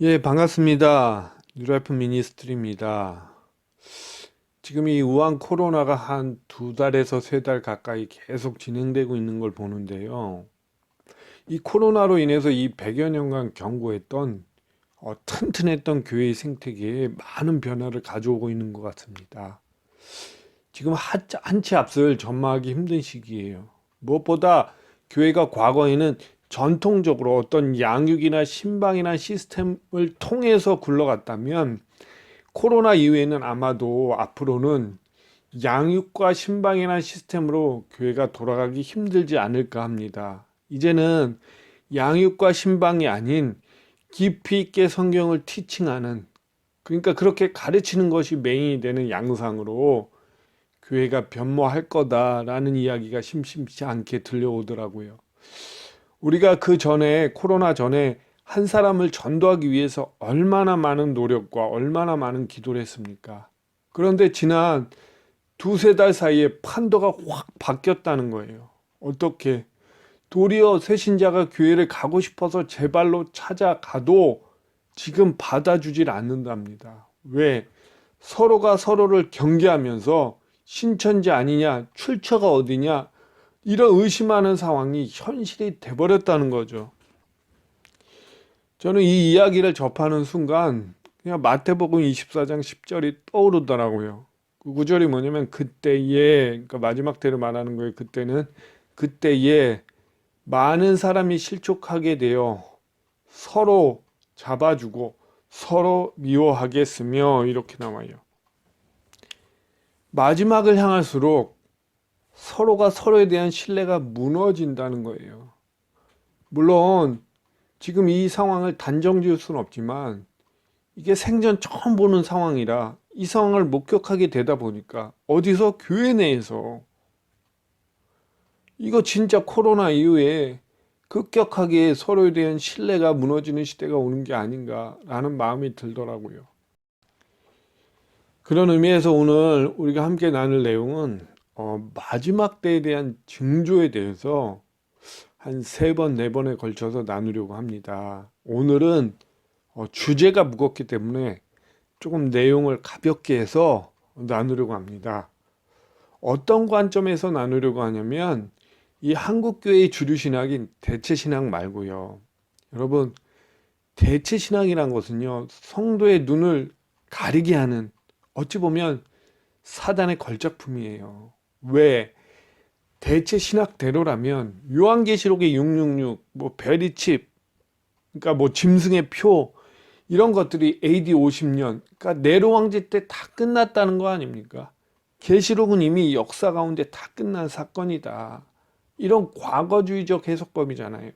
예, 반갑습니다. 뉴라이프 미니스트리입니다. 지금 이 우한 코로나가 한 두 달에서 세 달 가까이 계속 진행되고 있는 걸 보는데요. 이 코로나로 인해서 이 100여 년간 경고했던 튼튼했던 교회의 생태계에 많은 변화를 가져오고 있는 것 같습니다. 지금 한치 앞을 전망하기 힘든 시기예요. 무엇보다 교회가 과거에는 전통적으로 어떤 양육이나 신방이나 시스템을 통해서 굴러갔다면 코로나 이후에는 아마도 앞으로는 양육과 신방이나 시스템으로 교회가 돌아가기 힘들지 않을까 합니다. 이제는 양육과 신방이 아닌 깊이 있게 성경을 티칭하는, 그러니까 그렇게 가르치는 것이 메인이 되는 양상으로 교회가 변모할 거다라는 이야기가 심심치 않게 들려오더라고요. 우리가 그 전에, 코로나 전에 한 사람을 전도하기 위해서 얼마나 많은 노력과 얼마나 많은 기도를 했습니까? 그런데 지난 두세 달 사이에 판도가 확 바뀌었다는 거예요. 어떻게? 도리어 새신자가 교회를 가고 싶어서 제 발로 찾아가도 지금 받아주질 않는답니다. 왜? 서로가 서로를 경계하면서 신천지 아니냐, 출처가 어디냐, 이런 의심하는 상황이 현실이 돼버렸다는 거죠. 저는 이 이야기를 접하는 순간 그냥 마태복음 24장 10절이 떠오르더라고요. 그 구절이 뭐냐면 그때에, 그러니까 마지막 때를 말하는 거예요. 그때는 그때에 많은 사람이 실족하게 되어 서로 잡아주고 서로 미워하겠으며 이렇게 나와요. 마지막을 향할수록 서로가 서로에 대한 신뢰가 무너진다는 거예요. 물론 지금 이 상황을 단정 지을 수는 없지만 이게 생전 처음 보는 상황이라 이 상황을 목격하게 되다 보니까 어디서 교회 내에서 이거 진짜 코로나 이후에 급격하게 서로에 대한 신뢰가 무너지는 시대가 오는 게 아닌가라는 마음이 들더라고요. 그런 의미에서 오늘 우리가 함께 나눌 내용은 마지막 때에 대한 징조에 대해서 한 세 번, 네 번에 걸쳐서 나누려고 합니다. 오늘은 주제가 무겁기 때문에 조금 내용을 가볍게 해서 나누려고 합니다. 어떤 관점에서 나누려고 하냐면 이 한국교회의 주류 신학인 대체 신학 말고요. 여러분, 대체 신학이란 것은요, 성도의 눈을 가리게 하는 어찌 보면 사단의 걸작품이에요. 왜? 대체 신학대로라면 요한계시록의 666, 뭐 베리칩, 그러니까 뭐 짐승의 표 이런 것들이 AD 50년, 그러니까 네로 황제 때 다 끝났다는 거 아닙니까? 계시록은 이미 역사 가운데 다 끝난 사건이다. 이런 과거주의적 해석법이잖아요.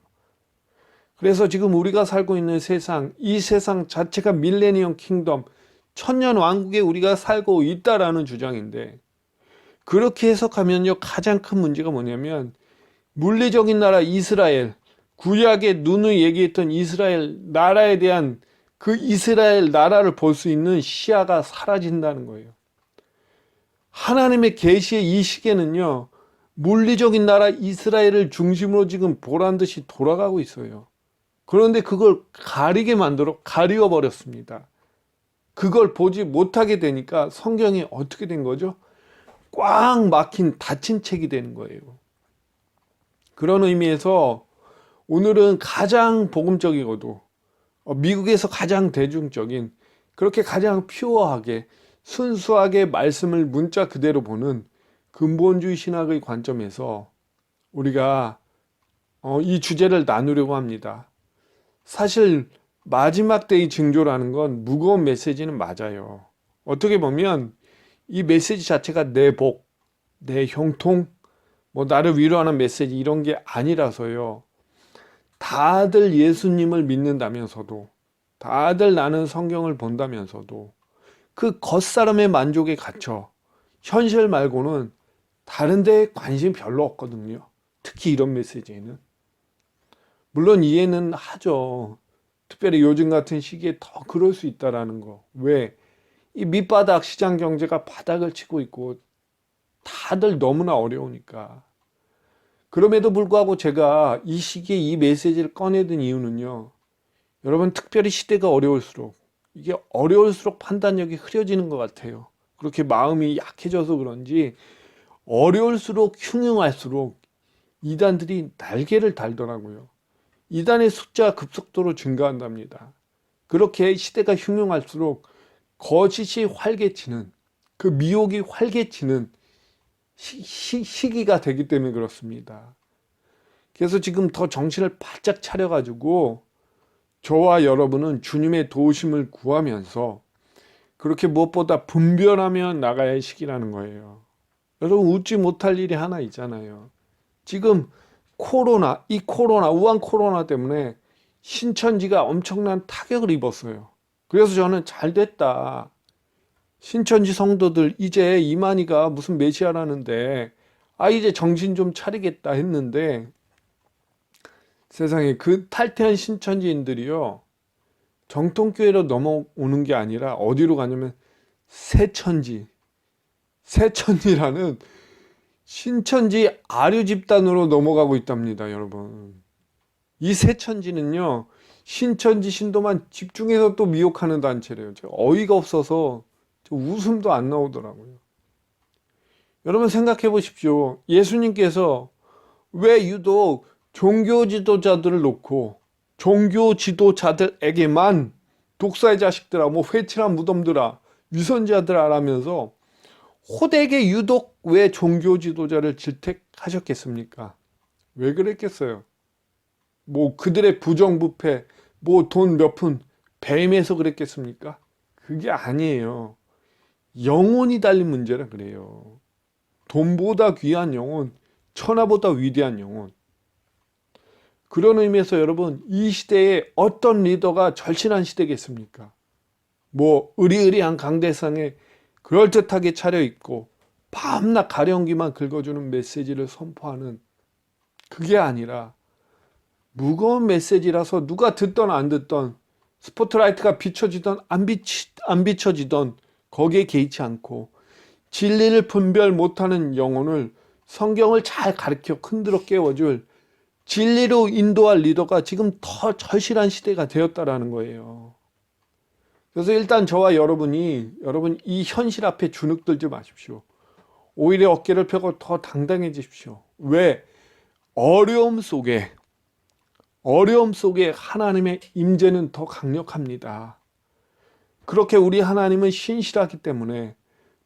그래서 지금 우리가 살고 있는 세상, 이 세상 자체가 밀레니엄 킹덤, 천년 왕국에 우리가 살고 있다라는 주장인데 그렇게 해석하면요 가장 큰 문제가 뭐냐면 물리적인 나라 이스라엘, 구약의 누누이 얘기했던 이스라엘 나라에 대한 그 이스라엘 나라를 볼 수 있는 시야가 사라진다는 거예요. 하나님의 계시의 이 시계는요, 물리적인 나라 이스라엘을 중심으로 지금 보란 듯이 돌아가고 있어요. 그런데 그걸 가리게 만들어 가리워 버렸습니다. 그걸 보지 못하게 되니까 성경이 어떻게 된 거죠? 꽉 막힌 닫힌 책이 되는 거예요. 그런 의미에서 오늘은 가장 복음적이고도 미국에서 가장 대중적인 그렇게 가장 퓨어하게 순수하게 말씀을 문자 그대로 보는 근본주의 신학의 관점에서 우리가 이 주제를 나누려고 합니다. 사실 마지막 때의 징조라는 건 무거운 메시지는 맞아요. 어떻게 보면 이 메시지 자체가 내 복, 내 형통, 뭐 나를 위로하는 메시지 이런 게 아니라서요. 다들 예수님을 믿는다면서도 다들 나는 성경을 본다면서도 그 겉사람의 만족에 갇혀 현실 말고는 다른 데에 관심이 별로 없거든요. 특히 이런 메시지에는. 물론 이해는 하죠. 특별히 요즘 같은 시기에 더 그럴 수 있다라는 거. 왜? 이 밑바닥 시장 경제가 바닥을 치고 있고 다들 너무나 어려우니까. 그럼에도 불구하고 제가 이 시기에 이 메시지를 꺼내든 이유는요. 여러분, 특별히 시대가 어려울수록, 이게 어려울수록 판단력이 흐려지는 것 같아요. 그렇게 마음이 약해져서 그런지 어려울수록 흉흉할수록 이단들이 날개를 달더라고요. 이단의 숫자가 급속도로 증가한답니다. 그렇게 시대가 흉흉할수록 거짓이 활개치는, 그 미혹이 활개치는 시기가 되기 때문에 그렇습니다. 그래서 지금 더 정신을 바짝 차려가지고 저와 여러분은 주님의 도우심을 구하면서 그렇게 무엇보다 분별하며 나가야 할 시기라는 거예요. 여러분, 웃지 못할 일이 하나 있잖아요. 지금 우한 코로나 때문에 신천지가 엄청난 타격을 입었어요. 그래서 저는 잘 됐다. 신천지 성도들 이제 이만희가 무슨 메시아라는데 이제 정신 좀 차리겠다 했는데, 세상에 그 탈퇴한 신천지인들이요, 정통교회로 넘어오는 게 아니라 어디로 가냐면 새천지라는 신천지 아류 집단으로 넘어가고 있답니다, 여러분. 이 새천지는요, 신천지 신도만 집중해서 또 미혹하는 단체래요. 어이가 없어서 웃음도 안 나오더라고요. 여러분, 생각해 보십시오. 예수님께서 왜 유독 종교 지도자들을 놓고 종교 지도자들에게만 독사의 자식들아, 회칠한 무덤들아, 위선자들아 라면서 호되게 유독 왜 종교 지도자를 질택하셨겠습니까? 왜 그랬겠어요? 그들의 부정부패, 돈 몇 푼 배임해서 그랬겠습니까? 그게 아니에요. 영혼이 달린 문제라 그래요. 돈보다 귀한 영혼, 천하보다 위대한 영혼. 그런 의미에서 여러분, 이 시대에 어떤 리더가 절실한 시대겠습니까? 의리의리한 강대상에 그럴듯하게 차려입고 밤낮 가령기만 긁어주는 메시지를 선포하는, 그게 아니라 무거운 메시지라서 누가 듣던 안 듣던, 스포트라이트가 비춰지던 안 비춰지던 거기에 개의치 않고 진리를 분별 못하는 영혼을 성경을 잘 가르쳐 흔들어 깨워줄 진리로 인도할 리더가 지금 더 절실한 시대가 되었다라는 거예요. 그래서 일단 저와 여러분 이 현실 앞에 주눅들지 마십시오. 오히려 어깨를 펴고 더 당당해지십시오. 왜? 어려움 속에 하나님의 임재는 더 강력합니다. 그렇게 우리 하나님은 신실하기 때문에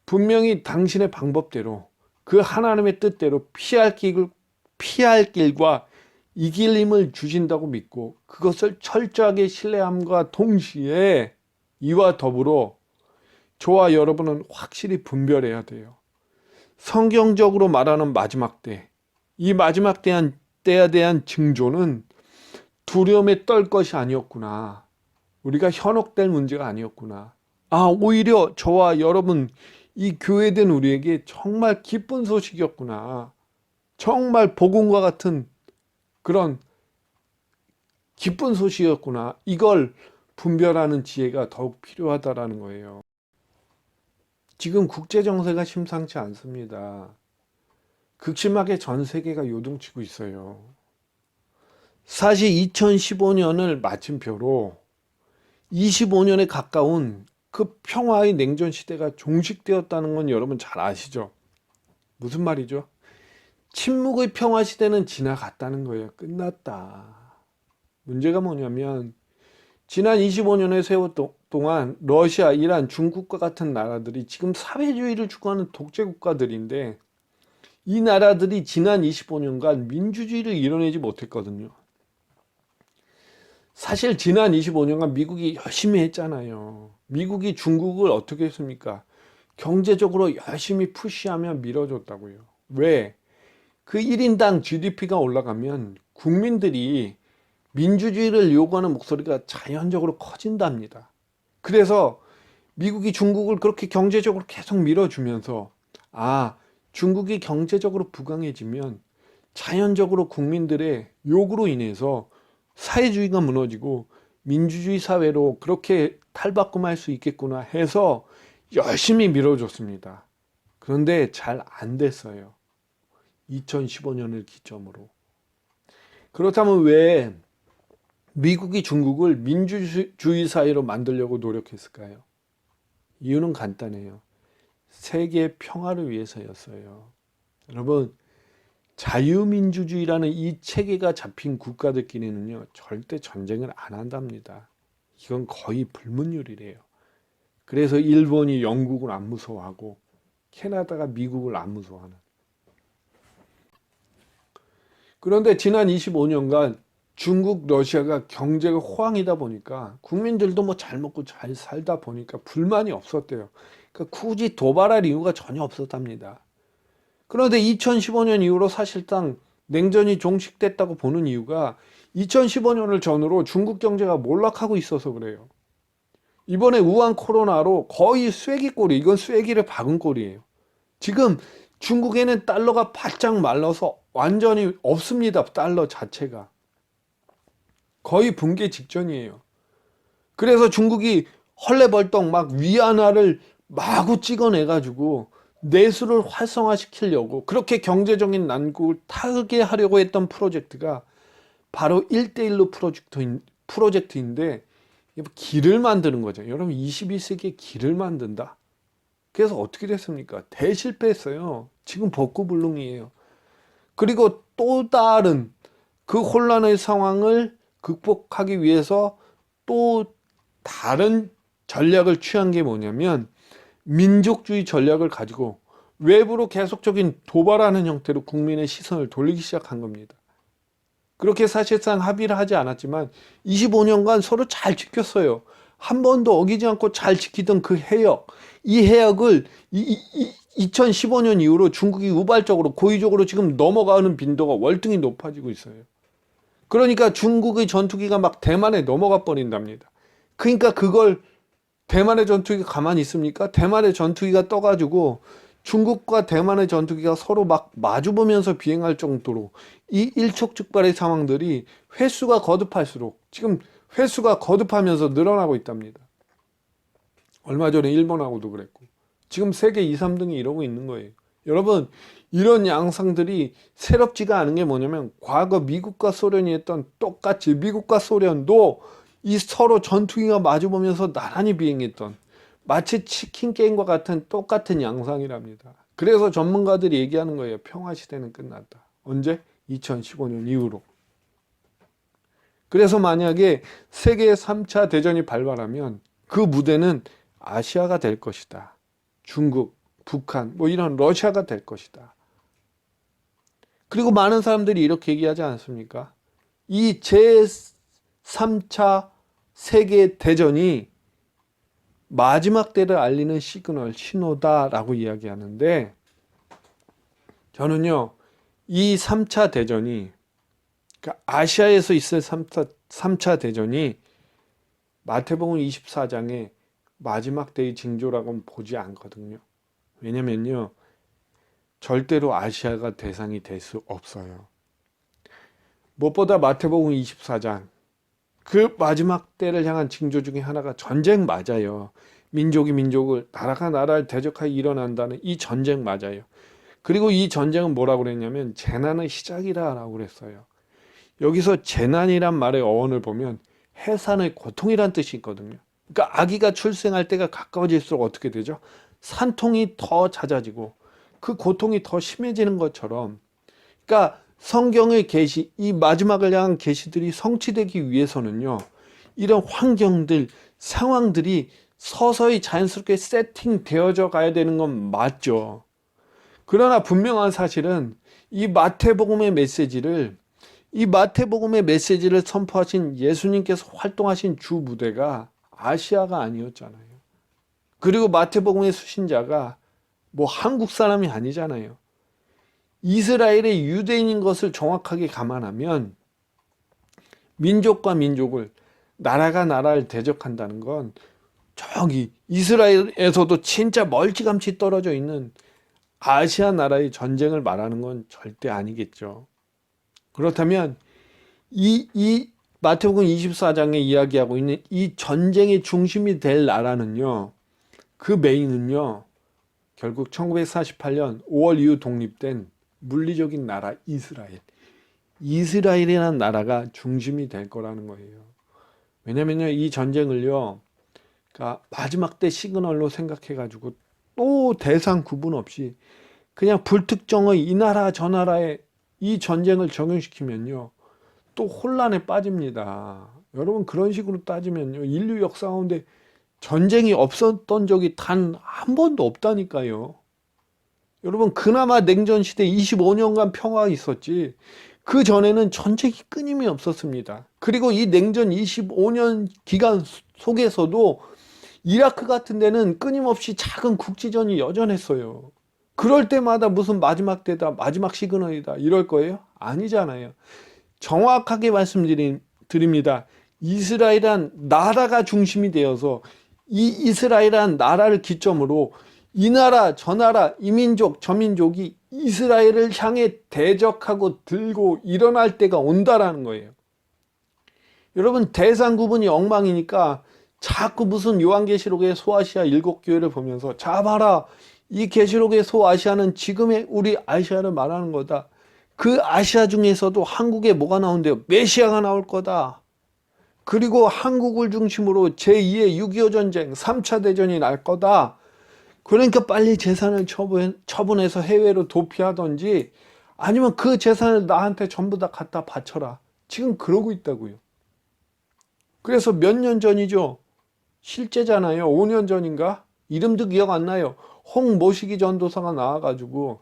분명히 당신의 방법대로, 그 하나님의 뜻대로 피할 길과 이길 힘을 주신다고 믿고, 그것을 철저하게 신뢰함과 동시에 이와 더불어 저와 여러분은 확실히 분별해야 돼요. 성경적으로 말하는 마지막 때, 이 마지막 때에 대한 징조는 두려움에 떨 것이 아니었구나. 우리가 현혹될 문제가 아니었구나. 오히려 저와 여러분, 이 교회된 우리에게 정말 기쁜 소식이었구나. 정말 복음과 같은 그런 기쁜 소식이었구나. 이걸 분별하는 지혜가 더욱 필요하다라는 거예요. 지금 국제 정세가 심상치 않습니다. 극심하게 전 세계가 요동치고 있어요. 사실 2015년을 마침표로 25년에 가까운 그 평화의 냉전 시대가 종식되었다는 건 여러분 잘 아시죠? 무슨 말이죠? 침묵의 평화 시대는 지나갔다는 거예요. 끝났다. 문제가 뭐냐면 지난 25년의 세월 동안 러시아, 이란, 중국과 같은 나라들이 지금 사회주의를 추구하는 독재 국가들인데, 이 나라들이 지난 25년간 민주주의를 이뤄내지 못했거든요. 사실 지난 25년간 미국이 열심히 했잖아요. 미국이 중국을 어떻게 했습니까? 경제적으로 열심히 푸시하며 밀어줬다고요. 왜? 그 1인당 GDP가 올라가면 국민들이 민주주의를 요구하는 목소리가 자연적으로 커진답니다. 그래서 미국이 중국을 그렇게 경제적으로 계속 밀어주면서, 중국이 경제적으로 부강해지면 자연적으로 국민들의 요구로 인해서 사회주의가 무너지고 민주주의 사회로 그렇게 탈바꿈할 수 있겠구나 해서 열심히 밀어줬습니다. 그런데 잘 안 됐어요. 2015년을 기점으로. 그렇다면 왜 미국이 중국을 민주주의 사회로 만들려고 노력했을까요? 이유는 간단해요. 세계 평화를 위해서였어요. 여러분, 자유민주주의라는 이 체계가 잡힌 국가들끼리는요, 절대 전쟁을 안 한답니다. 이건 거의 불문율이래요. 그래서 일본이 영국을 안 무서워하고 캐나다가 미국을 안 무서워하는. 그런데 지난 25년간 중국, 러시아가 경제가 호황이다 보니까 국민들도 뭐 잘 먹고 잘 살다 보니까 불만이 없었대요. 그러니까 굳이 도발할 이유가 전혀 없었답니다. 그런데 2015년 이후로 사실상 냉전이 종식됐다고 보는 이유가 2015년을 전후로 중국 경제가 몰락하고 있어서 그래요. 이번에 우한 코로나로 거의 쐐기꼴이, 이건 쐐기를 박은 꼴이에요. 지금 중국에는 달러가 바짝 말라서 완전히 없습니다. 달러 자체가. 거의 붕괴 직전이에요. 그래서 중국이 헐레벌떡 막 위안화를 마구 찍어내가지고 내수를 활성화시키려고 그렇게 경제적인 난국을 타개하려고 했던 프로젝트가 바로 1대1로 프로젝트인데 길을 만드는 거죠. 여러분 21세기에 길을 만든다. 그래서 어떻게 됐습니까? 대실패했어요. 지금 벚구불능이에요. 그리고 또 다른 그 혼란의 상황을 극복하기 위해서 또 다른 전략을 취한 게 뭐냐면 민족주의 전략을 가지고 외부로 계속적인 도발하는 형태로 국민의 시선을 돌리기 시작한 겁니다. 그렇게 사실상 합의를 하지 않았지만 25년간 서로 잘 지켰어요. 한 번도 어기지 않고 잘 지키던 그 해역, 이 해역을 2015년 이후로 중국이 우발적으로 고의적으로 지금 넘어가는 빈도가 월등히 높아지고 있어요. 그러니까 중국의 전투기가 막 대만에 넘어가 버린답니다. 그러니까 그걸 대만의 전투기가 가만히 있습니까? 대만의 전투기가 떠가지고 중국과 대만의 전투기가 서로 막 마주보면서 비행할 정도로 이 일촉즉발의 상황들이 횟수가 거듭할수록 지금 횟수가 거듭하면서 늘어나고 있답니다. 얼마 전에 일본하고도 그랬고 지금 세계 2, 3등이 이러고 있는 거예요. 여러분 이런 양상들이 새롭지가 않은 게 뭐냐면 과거 미국과 소련이 했던 똑같이 미국과 소련도 이 서로 전투기가 마주보면서 나란히 비행했던 마치 치킨 게임과 같은 똑같은 양상이랍니다. 그래서 전문가들이 얘기하는 거예요. 평화 시대는 끝났다. 언제? 2015년 이후로. 그래서 만약에 세계 3차 대전이 발발하면 그 무대는 아시아가 될 것이다. 중국, 북한, 뭐 이런 러시아가 될 것이다. 그리고 많은 사람들이 이렇게 얘기하지 않습니까? 이 제3차 세계 대전이 마지막 때를 알리는 시그널, 신호다라고 이야기하는데 저는요, 이 3차 대전이 그러니까 아시아에서 있을 3차 대전이 마태복음 24장의 마지막 때의 징조라고는 보지 않거든요. 왜냐면요, 절대로 아시아가 대상이 될 수 없어요. 무엇보다 마태복음 24장 그 마지막 때를 향한 징조 중에 하나가 전쟁 맞아요. 민족이 민족을, 나라가 나라를 대적하여 일어난다는 이 전쟁 맞아요. 그리고 이 전쟁은 뭐라고 그랬냐면 재난의 시작이라고 그랬어요. 여기서 재난이란 말의 어원을 보면 해산의 고통이란 뜻이 있거든요. 그러니까 아기가 출생할 때가 가까워질수록 어떻게 되죠? 산통이 더 잦아지고 그 고통이 더 심해지는 것처럼 그러니까 성경의 계시, 이 마지막을 향한 계시들이 성취되기 위해서는요. 이런 환경들, 상황들이 서서히 자연스럽게 세팅되어져 가야 되는 건 맞죠. 그러나 분명한 사실은 이 마태복음의 메시지를 선포하신 예수님께서 활동하신 주 무대가 아시아가 아니었잖아요. 그리고 마태복음의 수신자가 뭐 한국 사람이 아니잖아요. 이스라엘의 유대인인 것을 정확하게 감안하면 민족과 민족을, 나라가 나라를 대적한다는 건 저기 이스라엘에서도 진짜 멀찌감치 떨어져 있는 아시아 나라의 전쟁을 말하는 건 절대 아니겠죠. 그렇다면 이 마태복음 24장에 이야기하고 있는 이 전쟁의 중심이 될 나라는요. 그 메인은요. 결국 1948년 5월 이후 독립된 물리적인 나라 이스라엘. 이스라엘이라는 나라가 중심이 될 거라는 거예요. 왜냐면요, 이 전쟁을요, 그러니까 마지막 때 시그널로 생각해가지고 또 대상 구분 없이 그냥 불특정의 이 나라 저 나라에 이 전쟁을 적용시키면요, 또 혼란에 빠집니다. 여러분, 그런 식으로 따지면요, 인류 역사 가운데 전쟁이 없었던 적이 단 한 번도 없다니까요. 여러분, 그나마 냉전 시대 25년간 평화가 있었지, 그 전에는 전쟁이 끊임이 없었습니다. 그리고 이 냉전 25년 기간 속에서도 이라크 같은 데는 끊임없이 작은 국지전이 여전했어요. 그럴 때마다 무슨 마지막 때다, 마지막 시그널이다 이럴 거예요? 아니잖아요. 정확하게 말씀드립니다. 이스라엘이란 나라가 중심이 되어서 이 이스라엘이란 나라를 기점으로 이 나라 저 나라 이민족 저민족이 이스라엘을 향해 대적하고 들고 일어날 때가 온다라는 거예요. 여러분, 대상 구분이 엉망이니까 자꾸 무슨 요한계시록의 소아시아 7교회를 보면서 자 봐라, 이 계시록의 소아시아는 지금의 우리 아시아를 말하는 거다. 그 아시아 중에서도 한국에 뭐가 나온대요? 메시아가 나올 거다. 그리고 한국을 중심으로 제2의 6.25 전쟁, 3차 대전이 날 거다. 그러니까 빨리 재산을 처분해서 해외로 도피하던지 아니면 그 재산을 나한테 전부 다 갖다 바쳐라. 지금 그러고 있다고요. 그래서 몇 년 전이죠? 실제잖아요. 5년 전인가? 이름도 기억 안 나요. 홍모시기 전도사가 나와가지고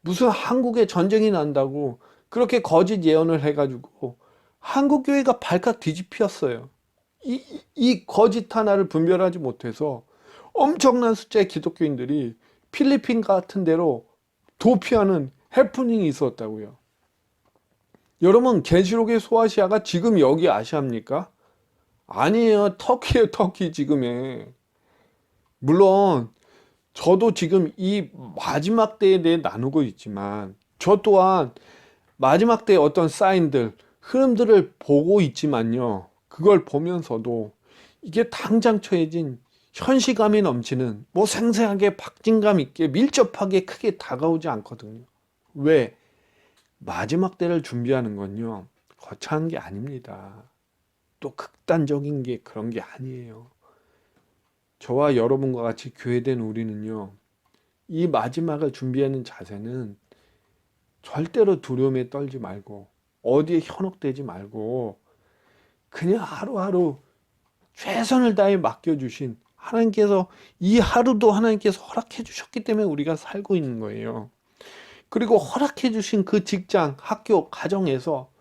무슨 한국에 전쟁이 난다고 그렇게 거짓 예언을 해가지고 한국교회가 발칵 뒤집혔어요. 이 거짓 하나를 분별하지 못해서 엄청난 숫자의 기독교인들이 필리핀 같은 데로 도피하는 해프닝이 있었다고요. 여러분, 계시록의 소아시아가 지금 여기 아시아입니까? 아니에요. 터키예요, 터키 지금에. 물론 저도 지금 이 마지막 때에 대해 나누고 있지만 저 또한 마지막 때의 어떤 사인들, 흐름들을 보고 있지만요. 그걸 보면서도 이게 당장 처해진 현시감이 넘치는 뭐 생생하게 박진감 있게 밀접하게 크게 다가오지 않거든요. 왜? 마지막 때를 준비하는 건요, 거창한 게 아닙니다. 또 극단적인 게 그런 게 아니에요. 저와 여러분과 같이 교회된 우리는요, 이 마지막을 준비하는 자세는 절대로 두려움에 떨지 말고 어디에 현혹되지 말고 그냥 하루하루 최선을 다해 맡겨주신 하나님께서, 이 하루도 하나님께서 허락해 주셨기 때문에 우리가 살고 있는 거예요. 그리고 허락해 주신 그 직장, 학교, 가정에서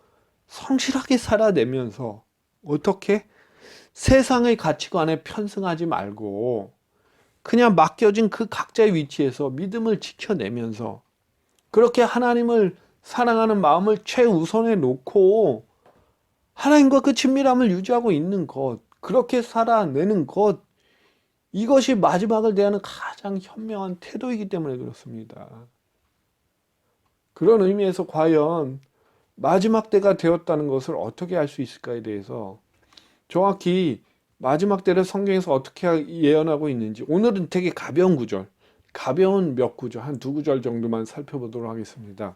성실하게 살아내면서 어떻게? 세상의 가치관에 편승하지 말고 그냥 맡겨진 그 각자의 위치에서 믿음을 지켜내면서 그렇게 하나님을 사랑하는 마음을 최우선에 놓고 하나님과 그 친밀함을 유지하고 있는 것, 그렇게 살아내는 것, 이것이 마지막을 대하는 가장 현명한 태도이기 때문에 그렇습니다. 그런 의미에서 과연 마지막 때가 되었다는 것을 어떻게 알 수 있을까에 대해서 정확히 마지막 때를 성경에서 어떻게 예언하고 있는지 오늘은 되게 가벼운 구절, 가벼운 몇 구절, 한 두 구절 정도만 살펴보도록 하겠습니다.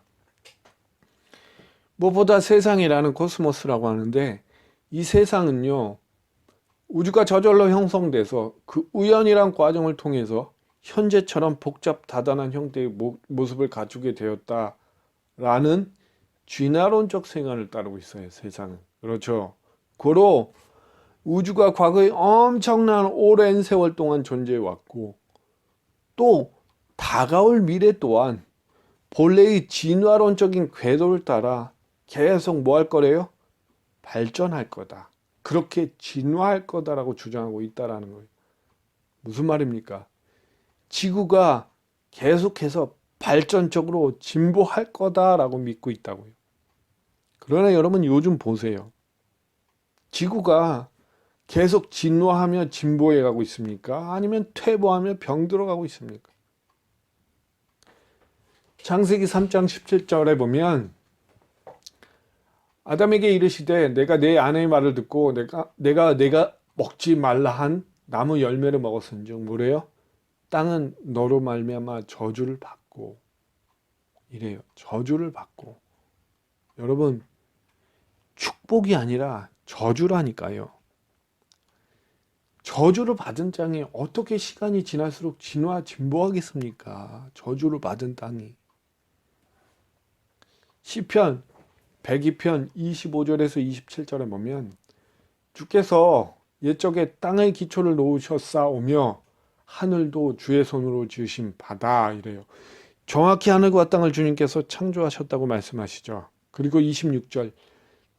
무엇보다 세상이라는 코스모스라고 하는데 이 세상은요, 우주가 저절로 형성돼서 그 우연이란 과정을 통해서 현재처럼 복잡 다단한 형태의 모습을 갖추게 되었다라는 쥐나론적 생활을 따르고 있어요, 세상은. 그렇죠. 고로 우주가 과거에 엄청난 오랜 세월 동안 존재해 왔고 또 다가올 미래 또한 본래의 진화론적인 궤도를 따라 계속 뭐 할 거래요? 발전할 거다. 그렇게 진화할 거다라고 주장하고 있다라는 거예요. 무슨 말입니까? 지구가 계속해서 발전적으로 진보할 거다라고 믿고 있다고요. 그러나 여러분, 요즘 보세요. 지구가 계속 진화하며 진보해 가고 있습니까? 아니면 퇴보하며 병들어가고 있습니까? 창세기 3장 17절에 보면 아담에게 이르시되 내가 내 아내의 말을 듣고 내가 먹지 말라 한 나무 열매를 먹었은즉 뭐래요? 땅은 너로 말미암아 저주를 받고 이래요. 저주를 받고. 여러분, 축복이 아니라 저주라니까요. 저주를 받은 땅이 어떻게 시간이 지날수록 진보하겠습니까? 저주를 받은 땅이. 시편 102편 25절에서 27절에 보면 주께서 옛적에 땅의 기초를 놓으셨사오며 하늘도 주의 손으로 지으신 바다 이래요. 정확히 하늘과 땅을 주님께서 창조하셨다고 말씀하시죠. 그리고 26절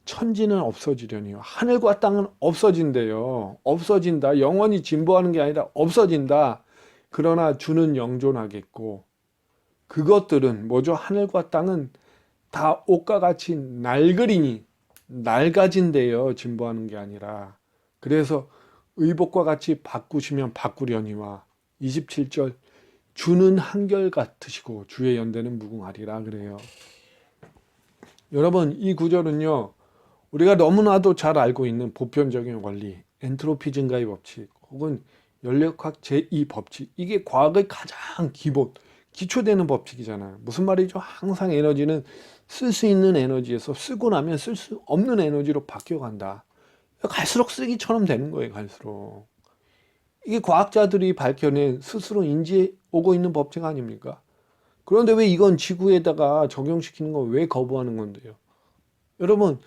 천지는 없어지려니요. 하늘과 땅은 없어진대요. 없어진다. 영원히 진보하는 게 아니라 없어진다. 그러나 주는 영존하겠고 그것들은 뭐죠? 하늘과 땅은 다 옷과 같이 낡으리니 낡아진대요. 진보하는 게 아니라. 그래서 의복과 같이 바꾸시면 바꾸려니와 27절 주는 한결 같으시고 주의 연대는 무궁하리라 그래요. 여러분 이 구절은요. 우리가 너무나도 잘 알고 있는 보편적인 원리, 엔트로피 증가의 법칙 혹은 연력학 제2 법칙 이게 과학의 가장 기본, 기초되는 법칙이잖아요. 무슨 말이죠? 항상 에너지는 쓸 수 있는 에너지에서 쓰고 나면 쓸 수 없는 에너지로 바뀌어간다. 갈수록 쓰기처럼 되는 거예요. 갈수록. 이게 과학자들이 밝혀낸 스스로 인지해 오고 있는 법칙 아닙니까? 그런데 왜 이건 지구에다가 적용시키는 건 왜 거부하는 건데요? 여러분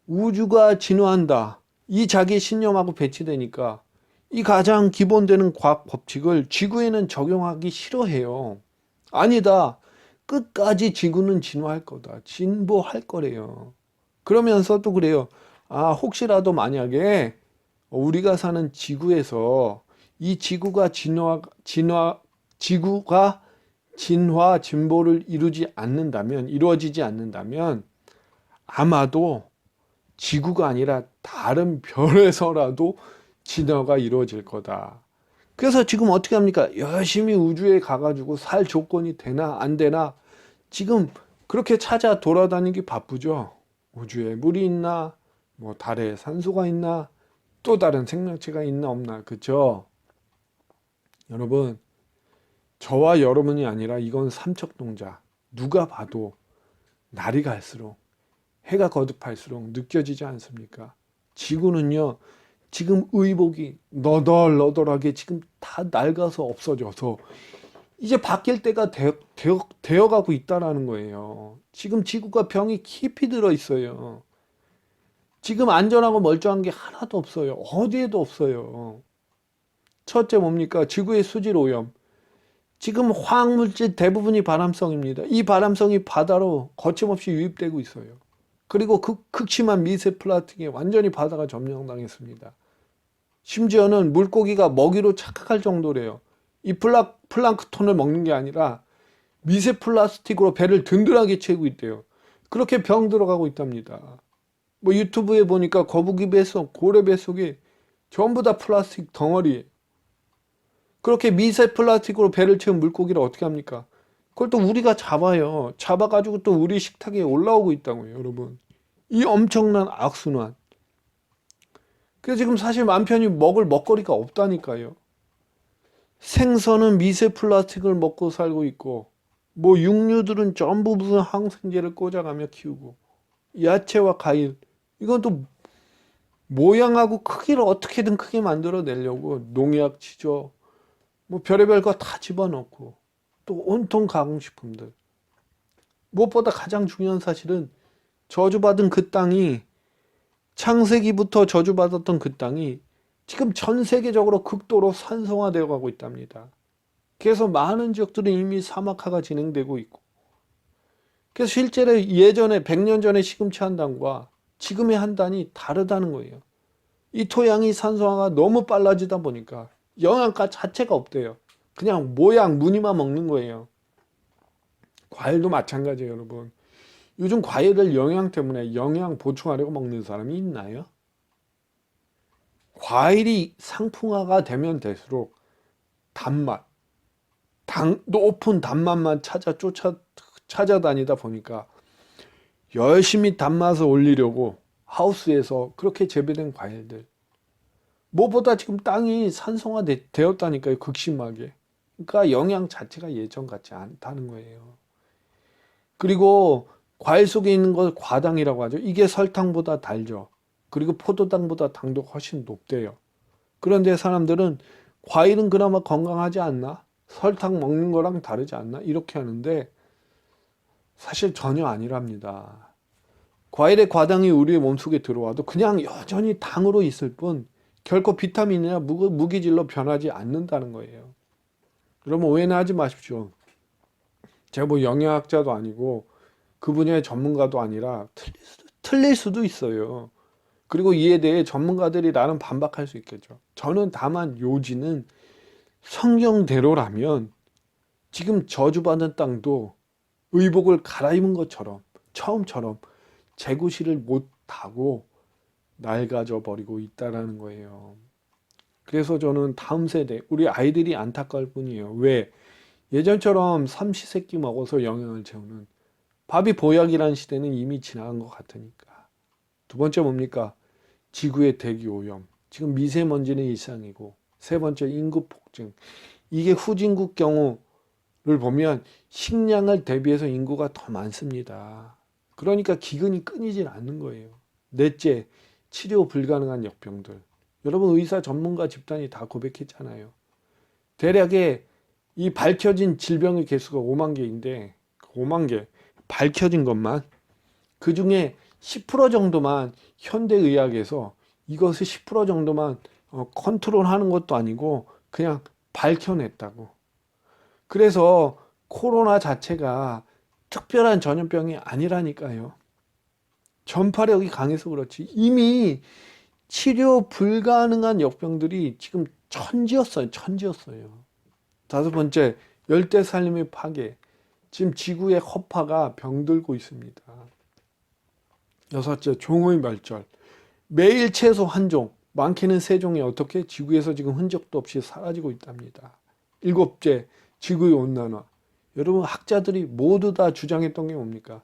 우주가 진화한다. 이 자기 신념하고 배치되니까 이 가장 기본되는 과학 법칙을 지구에는 적용하기 싫어해요. 아니다. 끝까지 지구는 진화할 거다. 진보할 거래요. 그러면서 또 그래요. 아, 혹시라도 만약에 우리가 사는 지구에서 이 지구가 진보를 이루어지지 않는다면 아마도 지구가 아니라 다른 별에서라도 진화가 이루어질 거다. 그래서 지금 어떻게 합니까? 열심히 우주에 가가지고 살 조건이 되나 안 되나 지금 그렇게 찾아 돌아다니기 바쁘죠. 우주에 물이 있나, 뭐 달에 산소가 있나, 또 다른 생명체가 있나 없나, 그쵸? 여러분, 저와 여러분이 아니라 이건 삼척 동자. 누가 봐도 날이 갈수록 해가 거듭할수록 느껴지지 않습니까? 지구는요, 지금 의복이 너덜너덜하게 지금 다 낡아서 없어져서 이제 바뀔 때가 되어가고 있다라는 거예요. 지금 지구가 병이 깊이 들어 있어요. 지금 안전하고 멀쩡한 게 하나도 없어요. 어디에도 없어요. 첫째 뭡니까? 지구의 수질 오염. 지금 화학물질 대부분이 발암성입니다. 이 발암성이 바다로 거침없이 유입되고 있어요. 그리고 극심한 미세 플라스틱에 완전히 바다가 점령당했습니다. 심지어는 물고기가 먹이로 착각할 정도래요. 이 플랑크톤을 먹는 게 아니라 미세 플라스틱으로 배를 든든하게 채우고 있대요. 그렇게 병 들어가고 있답니다. 뭐 유튜브에 보니까 거북이 뱃속, 고래 뱃속에 전부 다 플라스틱 덩어리. 그렇게 미세 플라스틱으로 배를 채운 물고기를 어떻게 합니까? 그걸 또 우리가 잡아요. 잡아가지고 또 우리 식탁에 올라오고 있다고요, 여러분. 이 엄청난 악순환. 그래서 지금 사실 맘 편히 먹을 먹거리가 없다니까요. 생선은 미세 플라스틱을 먹고 살고 있고, 뭐 육류들은 전부 무슨 항생제를 꽂아가며 키우고, 야채와 과일, 이건 또 모양하고 크기를 어떻게든 크게 만들어 내려고 농약 치죠. 뭐 별의별 거 다 집어넣고, 또 온통 가공식품들. 무엇보다 가장 중요한 사실은 저주받은 그 땅이 창세기부터 저주받았던 그 땅이 지금 전 세계적으로 극도로 산성화되어 가고 있답니다. 그래서 많은 지역들은 이미 사막화가 진행되고 있고 그래서 실제로 예전에 100년 전에 시금치 한 단과 지금의 한 단이 다르다는 거예요. 이 토양이 산성화가 너무 빨라지다 보니까 영양가 자체가 없대요. 그냥 모양 무늬만 먹는 거예요. 과일도 마찬가지예요, 여러분. 요즘 과일을 영양 때문에 영양 보충하려고 먹는 사람이 있나요? 과일이 상품화가 되면 될수록 단맛, 높은 단맛만 찾아다니다 보니까 열심히 단맛을 올리려고 하우스에서 그렇게 재배된 과일들. 무엇보다 지금 땅이 산성화 되었다니까요, 극심하게. 그러니까 영양 자체가 예전 같지 않다는 거예요. 그리고 과일 속에 있는 걸 과당이라고 하죠. 이게 설탕보다 달죠. 그리고 포도당보다 당도 훨씬 높대요. 그런데 사람들은 과일은 그나마 건강하지 않나? 설탕 먹는 거랑 다르지 않나? 이렇게 하는데 사실 전혀 아니랍니다. 과일의 과당이 우리의 몸속에 들어와도 그냥 여전히 당으로 있을 뿐 결코 비타민이나 무기질로 변하지 않는다는 거예요. 여러분 오해는 하지 마십시오. 제가 뭐 영양학자도 아니고 그 분야의 전문가도 아니라 틀릴 수도 있어요. 그리고 이에 대해 전문가들이 나름 반박할 수 있겠죠. 저는 다만 요지는 성경대로라면 지금 저주받은 땅도 의복을 갈아입은 것처럼 처음처럼 재구시를 못하고 낡아져 버리고 있다라는 거예요. 그래서 저는 다음 세대 우리 아이들이 안타까울 뿐이에요. 왜? 예전처럼 삼시세끼 먹어서 영양을 채우는 밥이 보약이라는 시대는 이미 지나간 것 같으니까. 두 번째 뭡니까? 지구의 대기 오염. 지금 미세먼지는 일상이고 세 번째 인구 폭증. 이게 후진국 경우를 보면 식량을 대비해서 인구가 더 많습니다. 그러니까 기근이 끊이질 않는 거예요. 넷째, 치료 불가능한 역병들. 여러분 의사 전문가 집단이 다 고백했잖아요. 대략의 이 밝혀진 질병의 개수가 5만 개인데 5만 개 밝혀진 것만 그 중에 10% 정도만 현대의학에서 이것을 10% 정도만 컨트롤하는 것도 아니고 그냥 밝혀냈다고. 그래서 코로나 자체가 특별한 전염병이 아니라니까요. 전파력이 강해서 그렇지 이미 치료 불가능한 역병들이 지금 천지였어요. 다섯 번째, 열대살림의 파괴. 지금 지구의 허파가 병들고 있습니다. 여섯째, 종의 멸절. 매일 최소 한 종, 많게는 세 종이 어떻게 지구에서 지금 흔적도 없이 사라지고 있답니다. 일곱째, 지구의 온난화. 여러분 학자들이 모두 다 주장했던 게 뭡니까?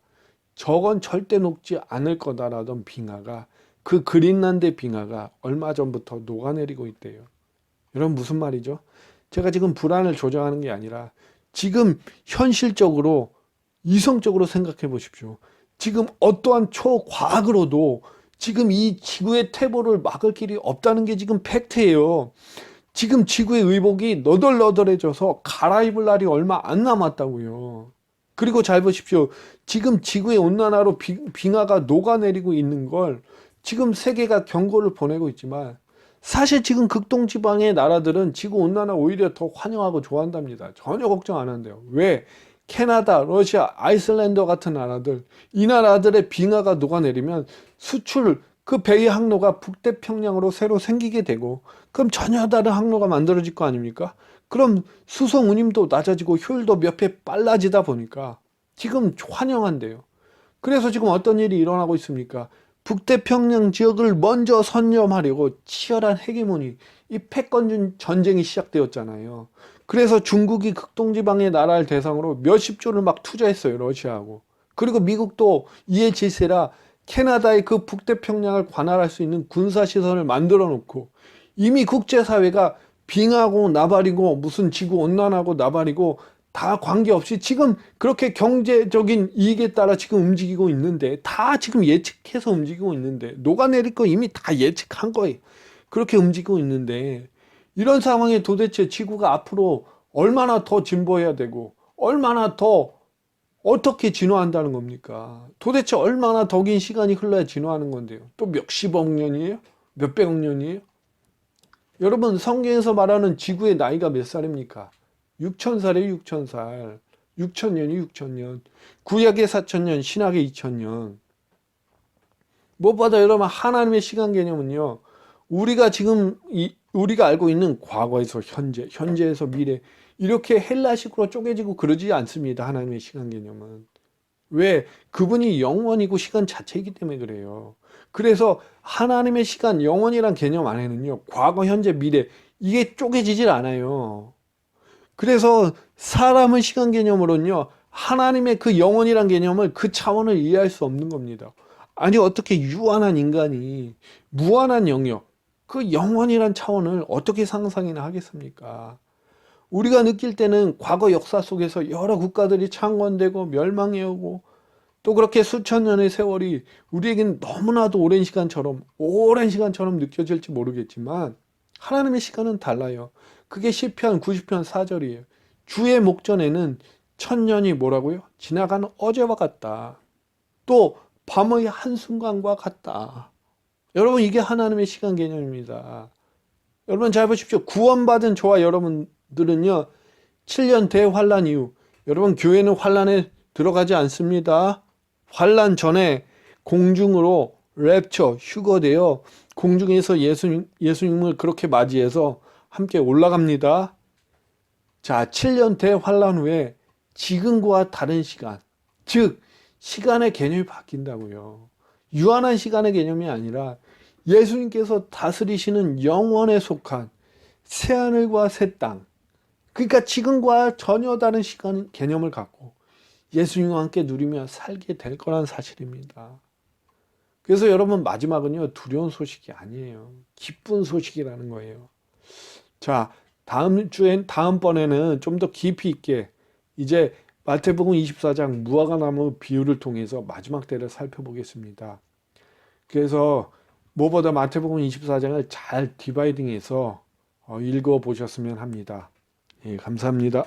저건 절대 녹지 않을 거다라던 빙하가 그 그린란드 빙하가 얼마 전부터 녹아내리고 있대요. 여러분 무슨 말이죠? 제가 지금 불안을 조장하는 게 아니라 지금 현실적으로 이성적으로 생각해 보십시오. 지금 어떠한 초과학으로도 지금 이 지구의 퇴보를 막을 길이 없다는 게 지금 팩트예요. 지금 지구의 의복이 너덜너덜해져서 갈아입을 날이 얼마 안 남았다고요. 그리고 잘 보십시오. 지금 지구의 온난화로 빙하가 녹아내리고 있는 걸 지금 세계가 경고를 보내고 있지만 사실 지금 극동지방의 나라들은 지구온난화 오히려 더 환영하고 좋아한답니다. 전혀 걱정 안 한대요. 왜? 캐나다, 러시아, 아이슬란드 같은 나라들, 이 나라들의 빙하가 녹아내리면 수출, 그 배의 항로가 북태평양으로 새로 생기게 되고 그럼 전혀 다른 항로가 만들어질 거 아닙니까? 그럼 수송 운임도 낮아지고 효율도 몇 배 빨라지다 보니까 지금 환영한대요. 그래서 지금 어떤 일이 일어나고 있습니까? 북태평양 지역을 먼저 선점하려고 치열한 헤게모니, 이 패권 전쟁이 시작되었잖아요. 그래서 중국이 극동지방의 나라를 대상으로 몇십 조를 막 투자했어요, 러시아하고. 그리고 미국도 이에 질세라 캐나다의 그 북태평양을 관할할 수 있는 군사시설을 만들어 놓고 이미 국제사회가 빙하고 나발이고 무슨 지구온난화고 나발이고 다 관계없이 지금 그렇게 경제적인 이익에 따라 지금 움직이고 있는데 다 지금 예측해서 움직이고 있는데 녹아내릴 거 이미 다 예측한 거예요. 그렇게 움직이고 있는데 이런 상황에 도대체 지구가 앞으로 얼마나 더 진보해야 되고 얼마나 더 어떻게 진화한다는 겁니까? 도대체 얼마나 더 긴 시간이 흘러야 진화하는 건데요. 또 몇십억 년이에요? 몇백억 년이에요? 여러분 성경에서 말하는 지구의 나이가 몇 살입니까? 6,000살이에요. 6,000살. 6,000년이 6,000년. 구약의 4,000년, 신약의 2,000년. 무엇보다 여러분 하나님의 시간 개념은요. 우리가 지금 우리가 알고 있는 과거에서 현재, 현재에서 미래 이렇게 헬라식으로 쪼개지고 그러지 않습니다. 하나님의 시간 개념은. 왜? 그분이 영원이고 시간 자체이기 때문에 그래요. 그래서 하나님의 시간, 영원이란 개념 안에는요. 과거, 현재, 미래 이게 쪼개지질 않아요. 그래서 사람은 시간 개념으로는요. 하나님의 그 영원이란 개념을 그 차원을 이해할 수 없는 겁니다. 아니 어떻게 유한한 인간이 무한한 영역, 그 영원이란 차원을 어떻게 상상이나 하겠습니까? 우리가 느낄 때는 과거 역사 속에서 여러 국가들이 창건되고 멸망해오고 또 그렇게 수천 년의 세월이 우리에겐 너무나도 오랜 시간처럼 느껴질지 모르겠지만 하나님의 시간은 달라요. 그게 시편 90편 4절이에요. 주의 목전에는 천년이 뭐라고요? 지나간 어제와 같다. 또 밤의 한순간과 같다. 여러분, 이게 하나님의 시간 개념입니다. 여러분 잘 보십시오. 구원받은 저와 여러분들은요, 7년 대환란 이후, 여러분 교회는 환란에 들어가지 않습니다. 환란 전에 공중으로 랩처, 휴거되어 공중에서 예수님을 그렇게 맞이해서 함께 올라갑니다. 자, 7년 대환란 후에 지금과 다른 시간, 즉 시간의 개념이 바뀐다고요. 유한한 시간의 개념이 아니라 예수님께서 다스리시는 영원에 속한 새하늘과 새 땅, 그러니까 지금과 전혀 다른 시간 개념을 갖고 예수님과 함께 누리며 살게 될 거란 사실입니다. 그래서 여러분, 마지막은요, 두려운 소식이 아니에요. 기쁜 소식이라는 거예요. 자, 다음번에는 좀 더 깊이 있게 이제 마태복음 24장 무화과나무 비유를 통해서 마지막 때를 살펴보겠습니다. 그래서 무엇보다 마태복음 24장을 잘 디바이딩해서 읽어 보셨으면 합니다. 예, 감사합니다.